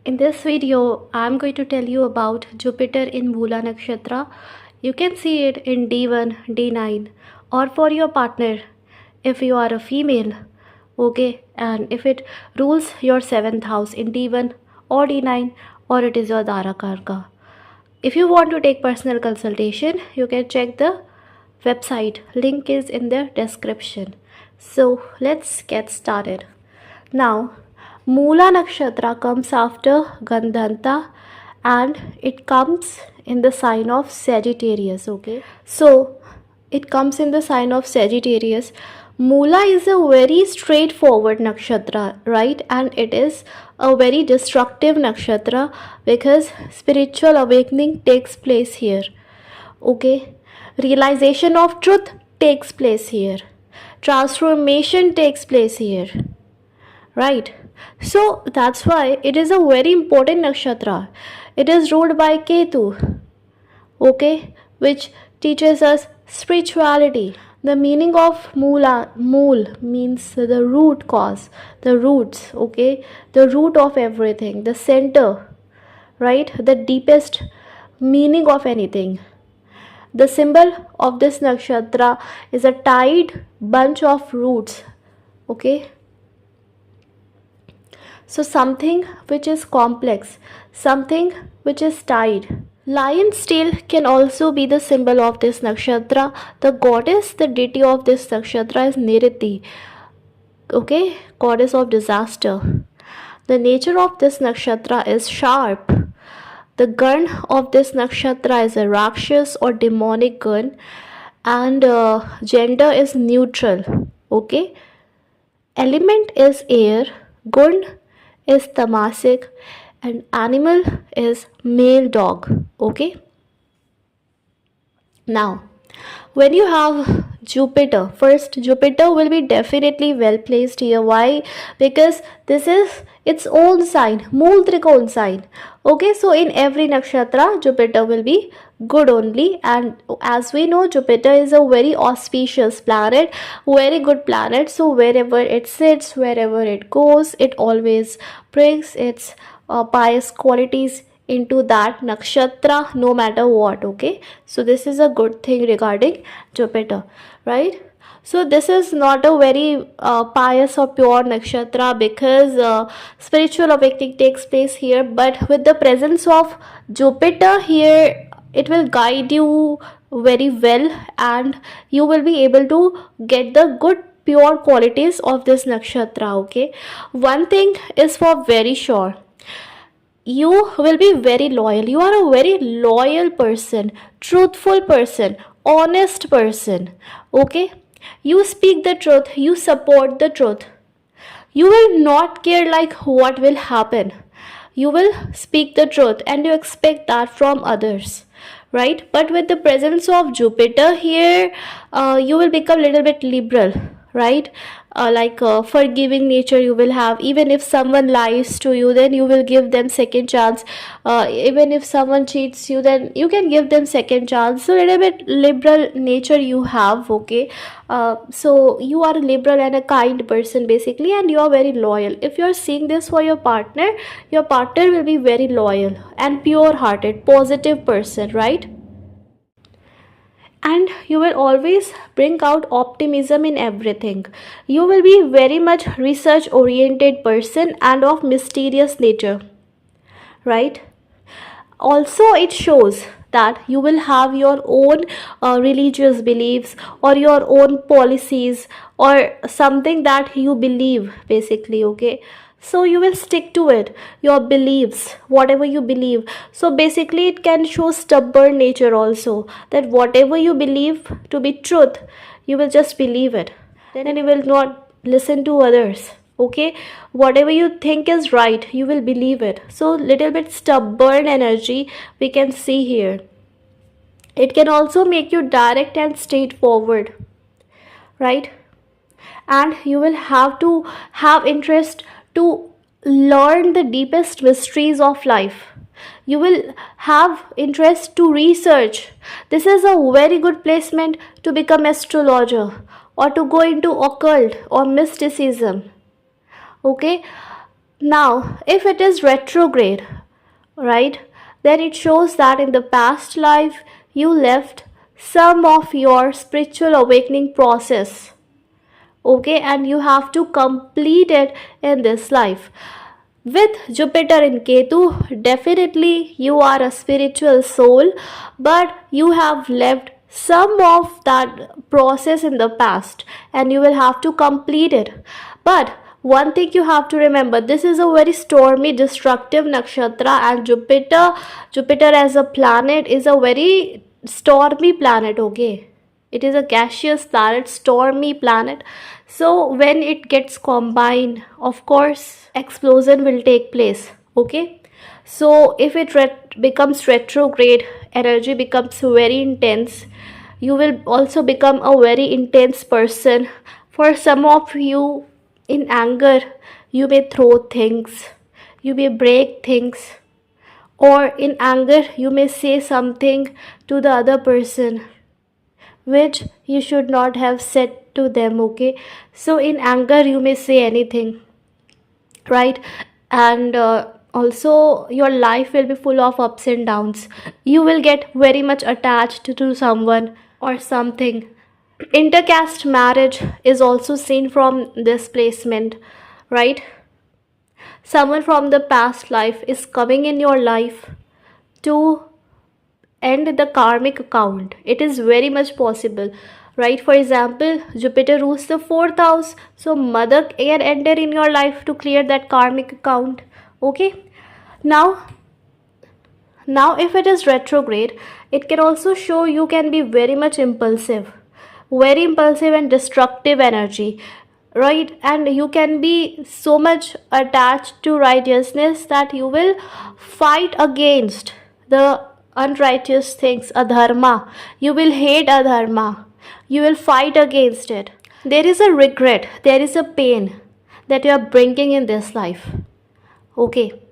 In this video, I'm going to tell you about Jupiter in Mula Nakshatra. You can see it in D1, D9, or for your partner if you are a female, okay, and if it rules your 7th house in D1 or D9, or it is your Dara Karka. If you want to take personal consultation, you can check the website. Link is in the description. So let's get started. Now, Mula Nakshatra comes after Gandhanta and it comes in the sign of Sagittarius. Okay, so it comes in the sign of Sagittarius. Mula is a very straightforward nakshatra, right? And it is a very destructive nakshatra because spiritual awakening takes place here. Okay, realization of truth takes place here, transformation takes place here, right? So that's why it is a very important nakshatra. It is ruled by Ketu, okay, which teaches us spirituality. The meaning of mool means the root cause, the roots, okay, the root of everything, the center, right, the deepest meaning of anything. The symbol of this nakshatra is a tied bunch of roots, okay. So something which is complex, something which is tied. Lion's tail can also be the symbol of this nakshatra. The goddess, the deity of this nakshatra is Niriti, okay, goddess of disaster. The nature of this nakshatra is sharp. The gun of this nakshatra is a Rakshas or demonic gun, and gender is neutral, okay. Element is air, gun is tamasic, and animal is male dog, okay. Now, when you have Jupiter, first Jupiter will be definitely well placed here. Why? Because this is its own sign, Mool Trikon sign. Okay, so in every nakshatra, Jupiter will be good only. And as we know, Jupiter is a very auspicious planet, very good planet. So wherever it sits, wherever it goes, it always brings its pious qualities into that nakshatra, no matter what, okay. So this is a good thing regarding Jupiter, right? So this is not a very pious or pure nakshatra because spiritual awakening takes place here, but with the presence of Jupiter here, it will guide you very well and you will be able to get the good pure qualities of this nakshatra, okay. One thing is for very sure, you will be very loyal. You are a very loyal person, truthful person, honest person, okay. You speak the truth, you support the truth. You will not care like what will happen. You will speak the truth and you expect that from others, right? But with the presence of Jupiter here, you will become a little bit liberal, right? Like forgiving nature you will have. Even if someone lies to you, then you will give them second chance. Even if someone cheats you, then you can give them second chance. So a little bit liberal nature you have, okay. So you are a liberal and a kind person basically, and you are very loyal. If you are seeing this for your partner will be very loyal and pure hearted, positive person, right? And you will always bring out optimism in everything. You will be very much research oriented person and of mysterious nature, right? Also it shows that you will have your own religious beliefs or your own policies or something that you believe basically, okay. So you will stick to it, your beliefs, whatever you believe. So basically it can show stubborn nature also, that whatever you believe to be truth, you will just believe it, then you will not listen to others, okay. Whatever you think is right, you will believe it. So little bit stubborn energy we can see here. It can also make you direct and straightforward, right? And you will have to have interest to learn the deepest mysteries of life. You will have interest to research. This is a very good placement to become astrologer or to go into occult or mysticism, okay. Now, if it is retrograde, right, then it shows that in the past life you left some of your spiritual awakening process, okay, and you have to complete it in this life. With Jupiter in Ketu, definitely you are a spiritual soul, but you have left some of that process in the past and you will have to complete it. But one thing you have to remember, this is a very stormy, destructive nakshatra, and Jupiter as a planet is a very stormy planet, okay? It is a gaseous planet, stormy planet. So when it gets combined, of course, explosion will take place. Okay. So if it becomes retrograde, energy becomes very intense. You will also become a very intense person. For some of you, in anger, you may throw things, you may break things, or in anger, you may say something to the other person which you should not have said to them, okay? So in anger you may say anything, right? And also your life will be full of ups and downs. You will get very much attached to someone or something. Intercaste marriage is also seen from this placement, right? Someone from the past life is coming in your life to end the karmic account. It is very much possible, right? For example, Jupiter rules the fourth house, so mother can enter in your life to clear that karmic account. Okay. Now now if it is retrograde, it can also show you can be very much impulsive, very impulsive and destructive energy, right? And you can be so much attached to righteousness that you will fight against the unrighteous things, adharma. You will hate adharma, you will fight against it. There is a regret, there is a pain that you are bringing in this life, okay?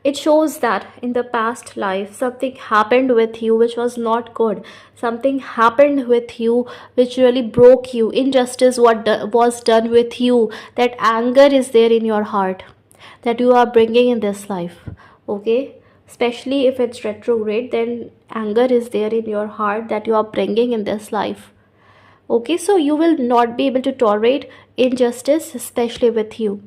It shows that in the past life something happened with you which was not good, something happened with you which really broke you, injustice was done with you. That anger is there in your heart that you are bringing in this life, okay? Especially if it's retrograde, then anger is there in your heart that you are bringing in this life, okay? So you will not be able to tolerate injustice, especially with you.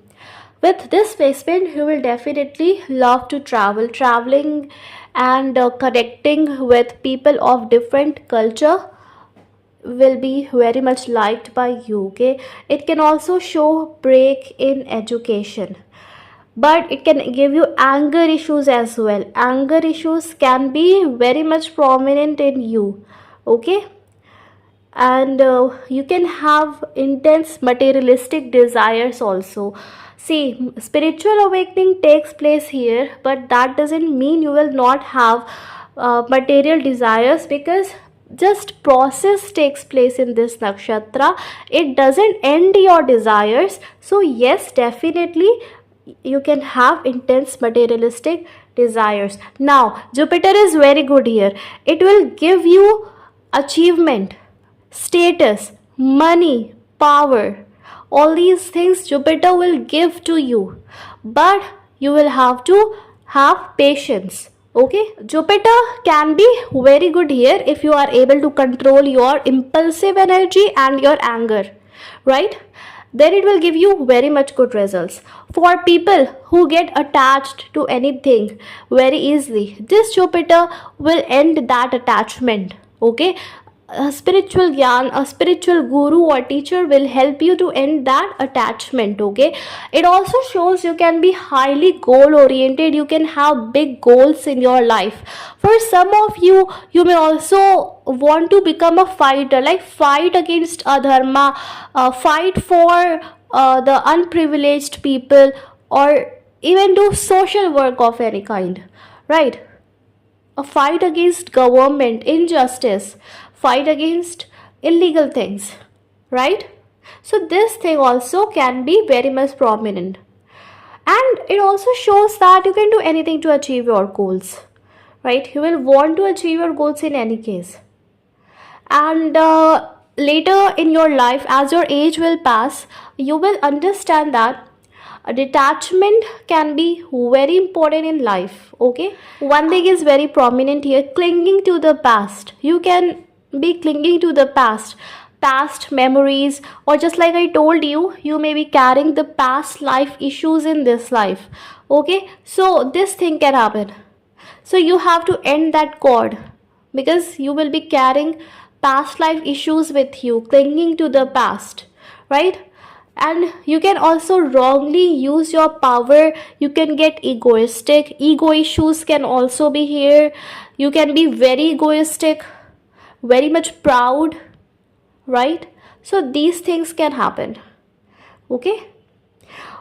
With this placement, you will definitely love to traveling and connecting with people of different culture will be very much liked by you, okay? It can also show break in education, but it can give you anger issues as well. Anger issues can be very much prominent in you, okay? And you can have intense materialistic desires also. See, spiritual awakening takes place here, but that doesn't mean you will not have material desires, because just process takes place in this nakshatra. It doesn't end your desires. So yes, definitely you can have intense materialistic desires. Now Jupiter is very good here. It will give you achievement, status, money, power. All these things Jupiter will give to you, but you will have to have patience. Okay, Jupiter can be very good here if you are able to control your impulsive energy and your anger, right? Then it will give you very much good results. For people who get attached to anything very easily, this Jupiter will end that attachment, okay? A spiritual gyan, a spiritual guru or teacher will help you to end that attachment, okay? It also shows you can be highly goal oriented, you can have big goals in your life. For some of you, you may also want to become a fighter, like fight against adharma, fight for the unprivileged people, or even do social work of any kind, right? A fight against government injustice, fight against illegal things, right? So this thing also can be very much prominent, and it also shows that you can do anything to achieve your goals, right? You will want to achieve your goals in any case. And later in your life, as your age will pass, you will understand that A detachment can be very important in life. Okay, one thing is very prominent here: clinging to the past. You can be clinging to the past memories, or just like I told you, you may be carrying the past life issues in this life. Okay, so this thing can happen. So you have to end that cord, because you will be carrying past life issues with you, clinging to the past, right? And you can also wrongly use your power. You can get egoistic. Ego issues can also be here. You can be very egoistic, very much proud, right? So these things can happen. Okay,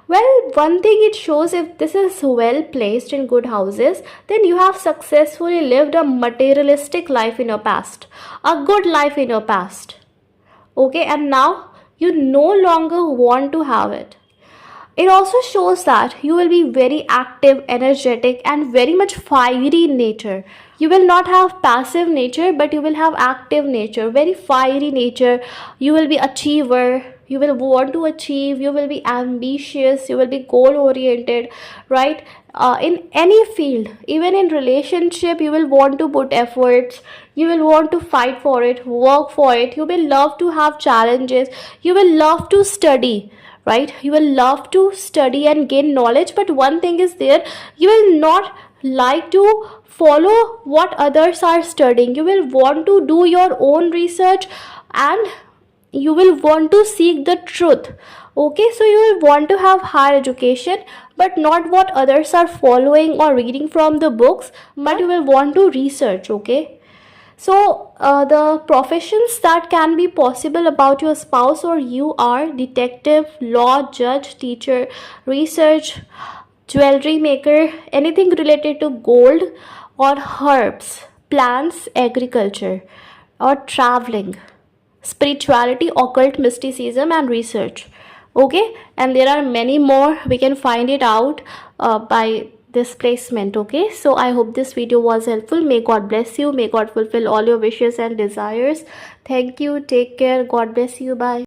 well, one thing it shows, if this is well placed in good houses, then you have successfully lived a materialistic life in your past, a good life in your past. Okay, and now you no longer want to have it. It also shows that you will be very active, energetic, and very much fiery in nature. You will not have passive nature, but you will have active nature, very fiery nature. You will be achiever. You will want to achieve. You will be ambitious. You will be goal oriented, right? In any field, even in relationship, you will want to put efforts. You will want to fight for it, work for it. You will love to have challenges. You will love to study, right? You will love to study and gain knowledge, but one thing is there: you will not like to follow what others are studying. You will want to do your own research, and you will want to seek the truth. Okay, so you will want to have higher education, but not what others are following or reading from the books, but you will want to research. Okay, so the professions that can be possible about your spouse or you are detective, law, judge, teacher, research, jewelry maker, anything related to gold or herbs, plants, agriculture, or traveling, spirituality, occult, mysticism, and research. Okay, and there are many more. We can find it out by this placement. Okay, so I hope this video was helpful. May God bless you. May God fulfill all your wishes and desires. Thank you. Take care. God bless you. Bye.